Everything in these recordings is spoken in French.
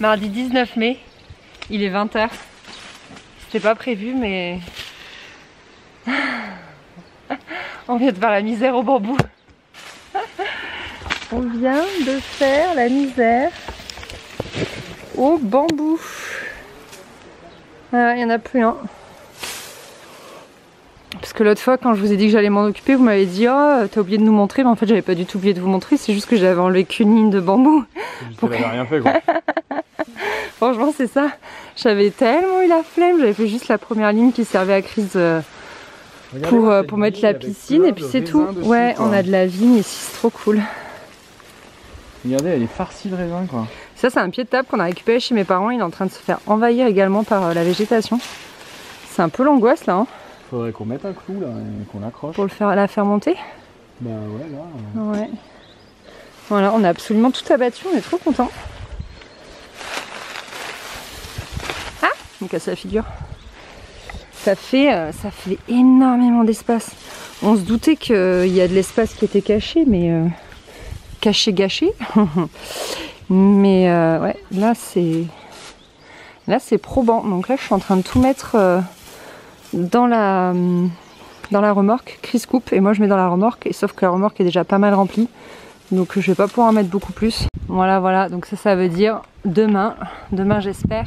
Mardi 19 mai, il est 20 h. C'était pas prévu, mais on vient de faire la misère au bambou. On vient de faire la misère au bambou. Voilà, il n'y en a plus un. Parce que l'autre fois, quand je vous ai dit que j'allais m'en occuper, vous m'avez dit oh, t'as oublié de nous montrer. Mais en fait, j'avais pas du tout oublié de vous montrer. C'est juste que j'avais enlevé qu'une ligne de bambou. Vous n'avez rien fait, quoi. Franchement, c'est ça. J'avais tellement eu la flemme. J'avais fait juste la première ligne qui servait à Chris pour mettre la piscine. Et puis c'est tout. Dessus, ouais, quoi. on a de la vigne ici. C'est trop cool. Regardez, elle est farcie de raisin, quoi. Ça, c'est un pied de table qu'on a récupéré chez mes parents. Il est en train de se faire envahir également par la végétation. C'est un peu l'angoisse là. Hein. Faudrait qu'on mette un clou là et qu'on l'accroche. Pour la faire monter. Bah ouais, là. Ouais. Voilà, on a absolument tout abattu. On est trop contents. Ah, il me casse la figure. Ça fait énormément d'espace. On se doutait qu'il y a de l'espace qui était caché, mais gâché. Mais ouais, là c'est probant. Donc là, je suis en train de tout mettre dans la remorque. Chris coupe et moi je mets dans la remorque. Et sauf que la remorque est déjà pas mal remplie. Donc je vais pas pouvoir en mettre beaucoup plus. Voilà. Donc ça veut dire demain j'espère,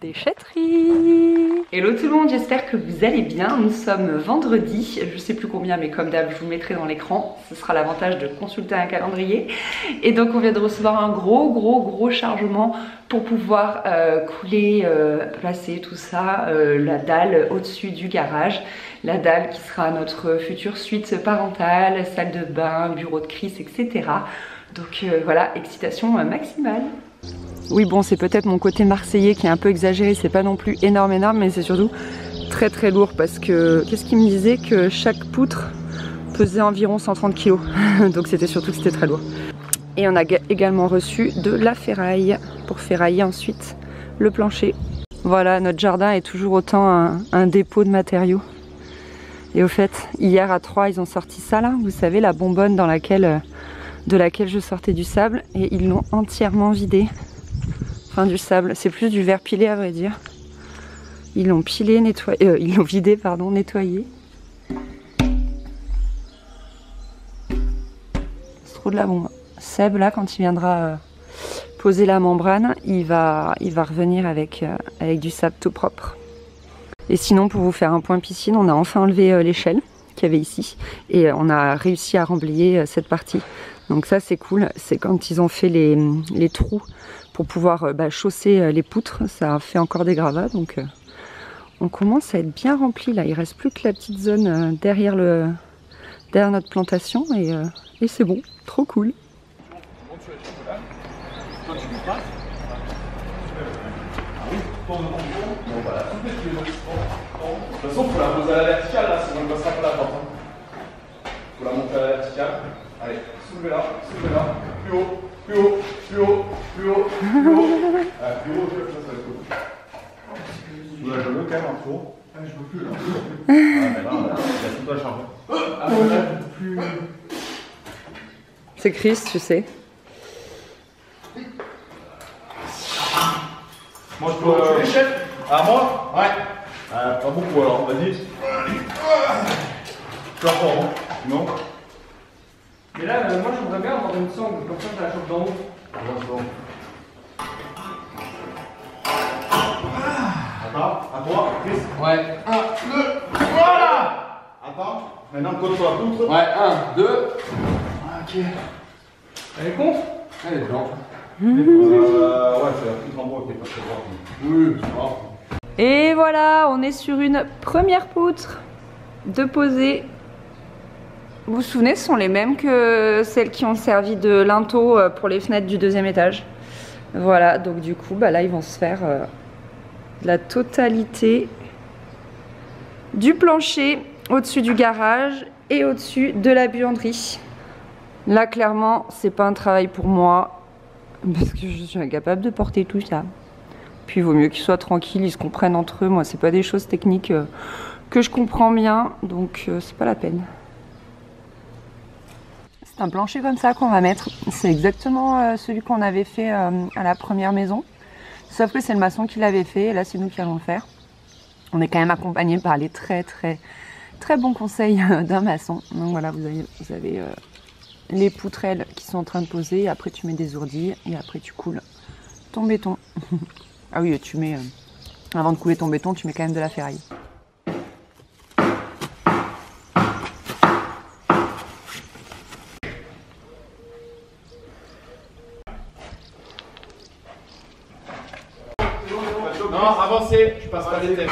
déchetterie. Hello tout le monde, j'espère que vous allez bien. Nous sommes vendredi, je sais plus combien, mais comme d'hab je vous mettrai dans l'écran. Ce sera l'avantage de consulter un calendrier. Et donc on vient de recevoir un gros chargement pour pouvoir couler, placer tout ça, la dalle au-dessus du garage. La dalle qui sera notre future suite parentale, salle de bain, bureau de Chris, etc. Donc voilà, excitation maximale. Oui bon, c'est peut-être mon côté marseillais qui est un peu exagéré, c'est pas non plus énorme, mais c'est surtout très lourd parce que, qu'est-ce qu'il me disait, que chaque poutre pesait environ 130 kg. Donc c'était surtout que c'était très lourd. Et on a également reçu de la ferraille pour ferrailler ensuite le plancher. Voilà, notre jardin est toujours autant un dépôt de matériaux. Et au fait, hier à 3, ils ont sorti ça là, vous savez, la bonbonne de laquelle je sortais du sable, et ils l'ont entièrement vidé. Enfin du sable, c'est plus du verre pilé à vrai dire. Ils l'ont pilé, nettoyé, ils l'ont vidé, pardon, nettoyé. C'est trop de la bombe. Seb là, quand il viendra poser la membrane, il va revenir avec du sable tout propre. Et sinon, pour vous faire un point piscine, on a enfin enlevé l'échelle qu'il y avait ici et on a réussi à remblayer cette partie. Donc ça c'est cool, c'est quand ils ont fait les trous pour pouvoir chausser les poutres, ça a fait encore des gravats, donc on commence à être bien rempli là. Il reste plus que la petite zone derrière notre plantation et c'est bon, trop cool. De toute façon, il faut la poser à la verticale là, sinon elle ne passera pas la porte. Il faut la monter à la verticale. Allez, soulevez-la, plus haut, plus haut. Plus haut, plus haut, ça va être cool. Vous la jouez quand même un tour. Ah, je veux plus là. Ah, mais là, il y a tout à charger. Ah, mais là, je veux plus. C'est Chris, tu sais. Moi, je peux. Tu les chefs. Ah, moi? Ouais. Pas beaucoup alors, vas-y. Tu vas fort, hein? Non? Mais là, moi j'aimerais bien avoir une sangle, comme ça je la chope d'en haut. Attends, à toi, Chris. Ouais. 1, 2, voilà! Attends, maintenant côte sur la poutre. Ouais, 1, 2. Ok. Elle est con? Elle est blanche. Ouais, c'est la poutre en bois qui est pas très droite. Oui, c'est grave. Et voilà, on est sur une première poutre de posée. Vous vous souvenez, ce sont les mêmes que celles qui ont servi de linteau pour les fenêtres du deuxième étage. Voilà, donc du coup, là, ils vont se faire la totalité du plancher au-dessus du garage et au-dessus de la buanderie. Là, clairement, c'est pas un travail pour moi parce que je suis incapable de porter tout ça. Puis il vaut mieux qu'ils soient tranquilles, ils se comprennent entre eux. Moi, c'est pas des choses techniques que je comprends bien, donc c'est pas la peine. C'est un plancher comme ça qu'on va mettre. C'est exactement celui qu'on avait fait à la première maison. Sauf que c'est le maçon qui l'avait fait et là c'est nous qui allons le faire. On est quand même accompagné par les très bons conseils d'un maçon. Donc voilà, vous avez les poutrelles qui sont en train de poser, et après tu mets des ourdis et après tu coules ton béton. Ah oui, tu mets avant de couler ton béton, tu mets quand même de la ferraille. Non, avancez, je passe pas les têtes.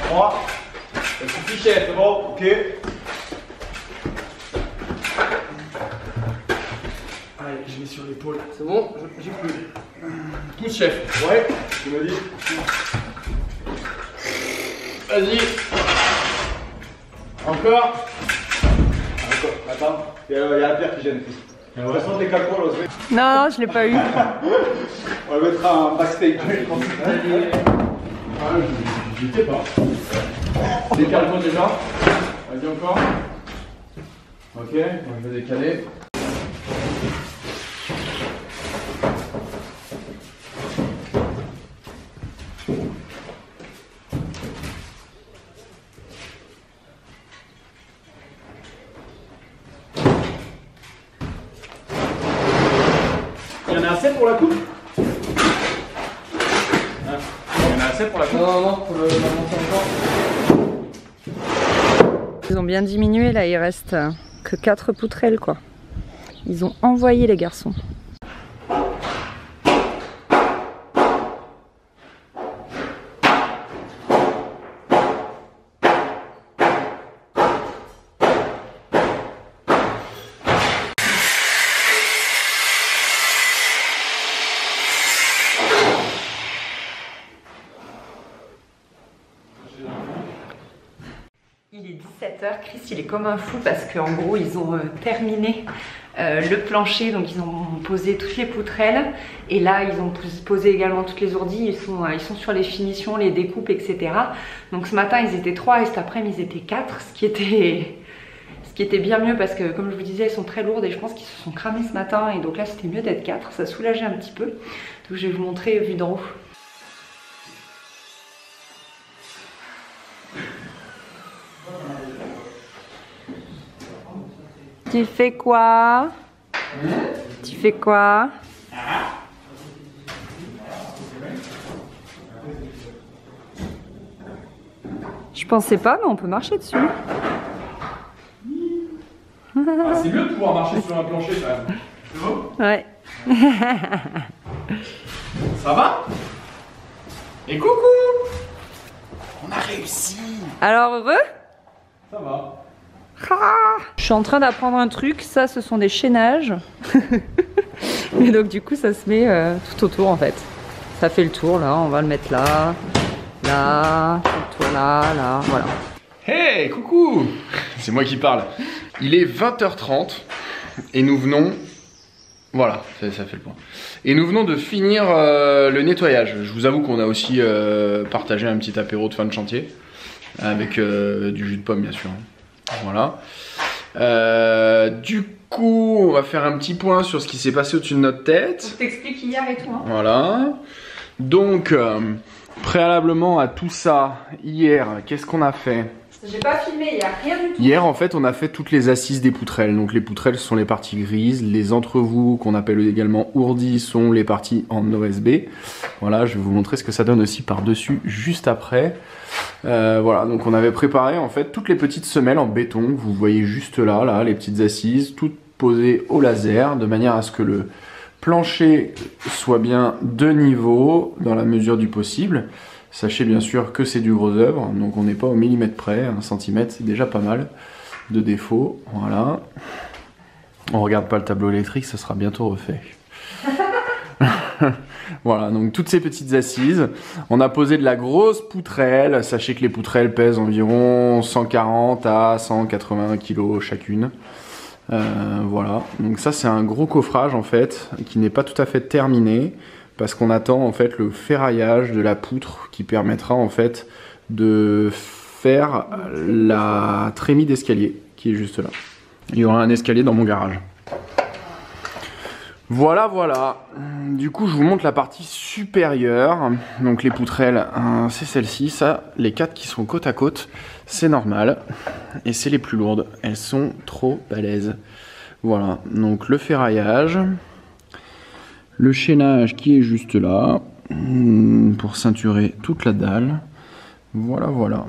3. Ça suffit, chef, c'est bon, ok. Allez, je mets sur l'épaule. C'est bon, j'ai plus. Pousse, chef. Ouais, tu m'as dit. Vas-y. Encore. Attends, il y a la pierre qui gêne. On va sortir des calculs, là. Non, je l'ai pas eu. On va mettre un backstage. J'y étais pas. Décale-toi déjà. Vas-y encore. Ok, moi je vais décaler. Il y en a assez pour la coupe? Il y en a assez pour la coupe? Non, pour le monter encore. Ils ont bien diminué là, il reste que 4 poutrelles quoi. Ils ont envoyé les garçons. Il est 17h, Chris il est comme un fou parce qu'en gros ils ont terminé le plancher, donc ils ont posé toutes les poutrelles et là ils ont posé également toutes les ourdis, ils sont sur les finitions, les découpes etc. Donc ce matin ils étaient 3 et cet après-midi ils étaient 4, ce qui était bien mieux parce que comme je vous disais elles sont très lourdes et je pense qu'ils se sont cramés ce matin et donc là c'était mieux d'être 4, ça soulageait un petit peu. Donc je vais vous montrer vue d'en haut. Tu fais quoi? Tu fais quoi? Je pensais pas, mais on peut marcher dessus. Ah, c'est mieux de pouvoir marcher sur un plancher quand même. C'est bon? Ouais. Ça va? Et coucou! On a réussi! Alors heureux? Ça va. Je suis en train d'apprendre un truc, ça ce sont des chaînages. Et donc du coup ça se met tout autour en fait. Ça fait le tour là, on va le mettre là, là, le tour là, là, voilà. Hey, coucou! C'est moi qui parle. Il est 20h30 et nous venons... Voilà, ça fait le point. Et nous venons de finir le nettoyage. Je vous avoue qu'on a aussi partagé un petit apéro de fin de chantier. Avec du jus de pomme bien sûr. Voilà. Du coup, on va faire un petit point sur ce qui s'est passé au-dessus de notre tête. Je t'explique hier et tout. Hein. Voilà. Donc, préalablement à tout ça, hier, qu'est-ce qu'on a fait? J'ai pas filmé, il n'y a rien du tout. Hier, en fait, on a fait toutes les assises des poutrelles. Donc, les poutrelles ce sont les parties grises. Les entrevous, qu'on appelle également ourdis, sont les parties en OSB. Voilà, je vais vous montrer ce que ça donne aussi par-dessus, juste après. Voilà, donc on avait préparé en fait toutes les petites semelles en béton. Vous voyez juste là, les petites assises, toutes posées au laser, de manière à ce que le plancher soit bien de niveau, dans la mesure du possible. Sachez bien sûr que c'est du gros œuvre, donc on n'est pas au millimètre près, 1 cm c'est déjà pas mal de défauts, voilà. On regarde pas le tableau électrique, ça sera bientôt refait. Voilà, donc toutes ces petites assises. On a posé de la grosse poutrelle, sachez que les poutrelles pèsent environ 140 à 180 kg chacune. Voilà, donc ça c'est un gros coffrage en fait, qui n'est pas tout à fait terminé. Parce qu'on attend en fait le ferraillage de la poutre qui permettra en fait de faire la trémie d'escalier qui est juste là. Il y aura un escalier dans mon garage. Voilà, voilà. Du coup, je vous montre la partie supérieure. Donc les poutrelles, c'est celle-ci. Ça, les 4 qui sont côte à côte, c'est normal. Et c'est les plus lourdes. Elles sont trop balèzes. Voilà. Donc le ferraillage. Le chaînage qui est juste là. Pour ceinturer toute la dalle. Voilà, voilà.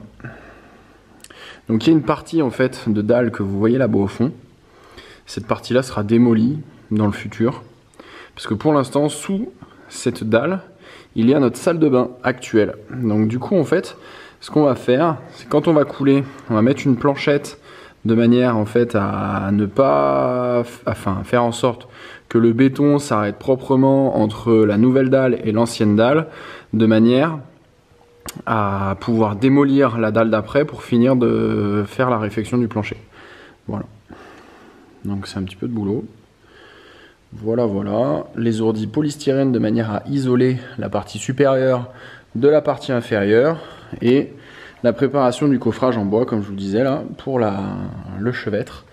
Donc il y a une partie en fait de dalle que vous voyez là-bas au fond. Cette partie-là sera démolie dans le futur. Parce que pour l'instant, sous cette dalle, il y a notre salle de bain actuelle. Donc du coup, en fait, ce qu'on va faire, c'est quand on va couler, on va mettre une planchette de manière en fait à ne pas, enfin, faire en sorte que le béton s'arrête proprement entre la nouvelle dalle et l'ancienne dalle, de manière à pouvoir démolir la dalle d'après pour finir de faire la réfection du plancher. Voilà. Donc c'est un petit peu de boulot. Voilà, voilà, les ourdis polystyrène de manière à isoler la partie supérieure de la partie inférieure et la préparation du coffrage en bois, comme je vous disais là, pour le chevêtre.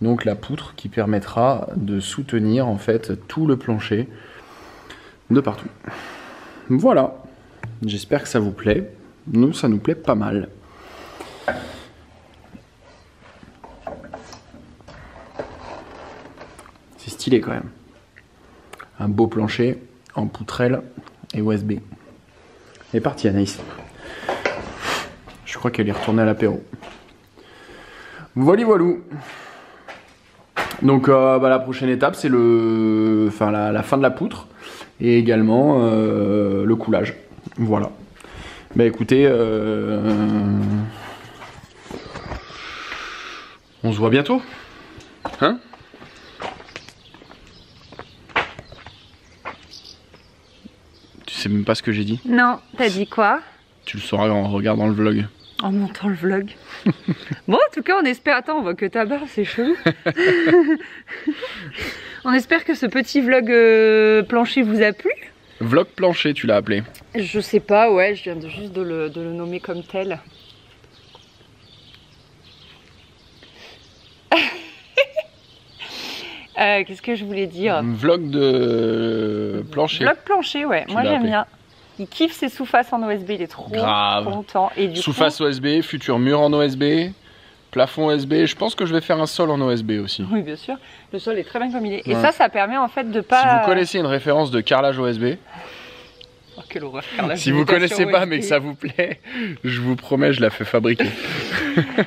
Donc la poutre qui permettra de soutenir en fait tout le plancher de partout. Voilà, j'espère que ça vous plaît. Nous, ça nous plaît pas mal. C'est stylé quand même. Un beau plancher en poutrelle et OSB. Elle est partie Anaïs. Je crois qu'elle est retournée à l'apéro. Voilà, voilou. Donc la prochaine étape c'est la fin de la poutre et également le coulage. Voilà. Bah écoutez, on se voit bientôt. Hein ? Tu sais même pas ce que j'ai dit? Non, t'as dit quoi? Tu le sauras en regardant le vlog. En montant le vlog. Bon, en tout cas, on espère... Attends, on voit que ta barbe, c'est chelou. On espère que ce petit vlog plancher vous a plu. Vlog plancher, tu l'as appelé? Je sais pas, ouais, je viens juste de le nommer comme tel. Qu'est-ce que je voulais dire? Vlog de plancher. Vlog plancher, ouais. Moi j'aime bien. Il kiffe ses sous-faces en OSB, il est trop content. Sous-face OSB, futur mur en OSB, plafond OSB. Je pense que je vais faire un sol en OSB aussi. Oui, bien sûr. Le sol est très bien comme il est. Ouais. Et ça permet en fait de pas... Si vous connaissez une référence de carrelage OSB... Oh, quelle horreur, carrelage. Si vous connaissez pas mais que ça vous plaît, je vous promets, je la fais fabriquer.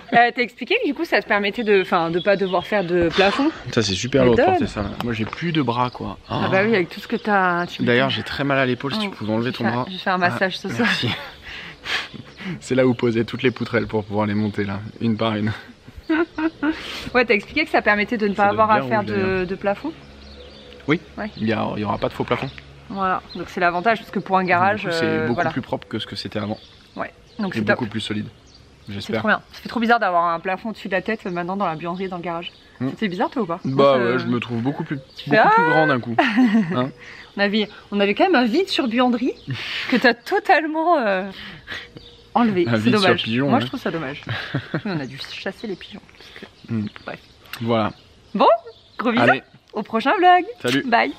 T'as expliqué que du coup ça te permettait de pas devoir faire de plafond. Ça c'est super lourd de porter ça. Moi j'ai plus de bras quoi. Oh. Ah bah oui, avec tout ce que t'as... D'ailleurs j'ai très mal à l'épaule, si tu pouvais enlever ton bras. Je vais faire un massage ce soir. C'est là où poser toutes les poutrelles pour pouvoir les monter là, une par une. Ouais, t'as expliqué que ça permettait de ne pas avoir à faire de plafond. Oui, ouais. Il y aura pas de faux plafond. Voilà, donc c'est l'avantage parce que pour un garage... C'est beaucoup plus propre que ce que c'était avant. Ouais, donc c'est beaucoup plus solide. C'est trop bien. Ça fait trop bizarre d'avoir un plafond au-dessus de la tête maintenant dans la buanderie et dans le garage. C'était bizarre toi ou pas? Bah ouais, je me trouve beaucoup plus grand d'un coup. Hein, on avait quand même un vide sur buanderie que t'as totalement enlevé. C'est dommage. Pigeon, moi je trouve ça dommage. On a dû chasser les pigeons. Bref. Voilà. Bon, gros bisous. Allez. Au prochain vlog. Salut. Bye.